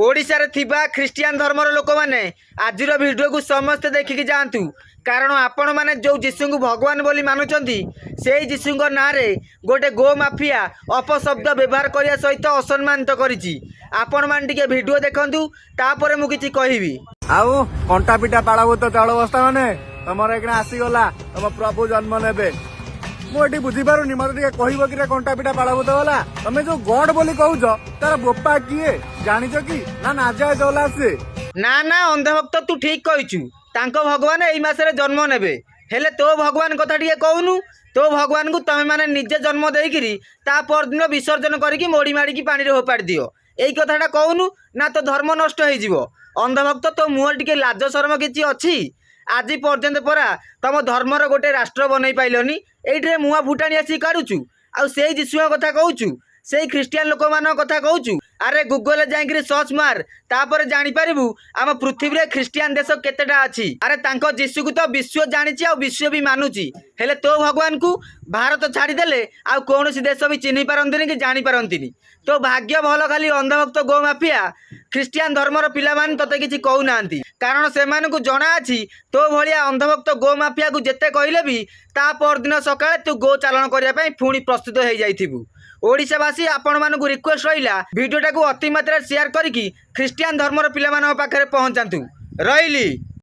ओडिशारे थिबा ख्रिस्टियान धर्मर लोक मैंने आज भिडियो को समस्ते देखिकी जातु कारण आपण मैंने जो जीशु को भगवान बोली मानुंट से जीशु ना गोटे गो माफिया अपशब्द व्यवहार करने सहित असम्मानित आपण मैंने भिडियो देखु तापर मुझे कहबी आउ कंटा पिटा पाड़बू तो चाउल बस्ता मैंने तुम एक आसीगला तुम प्रभु जन्म ने मुझे बुझीपारुनी मत कह कि कंटा पिटा पाड़बू तो गला तुम जो गड बोली कहूच तार बोपा किए जानिच कि ना नाजायज गला से ना ना अंधभक्त तू ठीक कहीचु तांको भगवान एई मासरे जन्म नेबे हेले तो भगवान कथा टिके कहूनु तो भगवान को तमे माने निजे जन्म देइकिरी ता परदिन विसर्जन करिकी मोड़ी माड़िकी पानी रे होपाड़ी दियो एई कथाटा कहूनु ना तो धर्म नष्ट हो जिवो अंधभक्त तो मुहर टिके लाज शरम किछि अछि आज पर्यंत परा तम धर्मर गोटे राष्ट्र बनई पाइलनी एइठे मुआ फुटाणी आसी काढुचु आ सेई जीशु कथा कहूचु से ख्रिस्टियान लोक मान कथा कहूचु अरे गूगल जाइकरी सर्च मार तापर जानी पारिबु आम पृथ्वी रे ख्रिस्टियान देश केतेटा अछि अरे तांको जीशु को तो विश्व जानिछि आ विश्व भी मानुछि हेले तो भगवान को भारत छाड़ी देले आ कोनोसी देश भी चिन्हि पारंतिनी कि जानि पारंतिनी तो भाग्य भल खाली अंधभक्त गो माफिया ख्रिस्टियान धर्मर पिला मान तते किछि कहू नांती कारण से मानकु जणा अछि तो भलिया अंधभक्त गो माफिया को जेते कहले भी ता परदिन सकाळे तू गो चालन करिया पई पुणी प्रस्तुत हो जाइथिबु ओडिशावासी आपण मानकु रिक्वेस्ट रहिला वीडियोटा को अति मात्रा शेयर करिकी ख्रिस्टियान धर्मर पिला मान पाखरे पहुंचातु रहिली।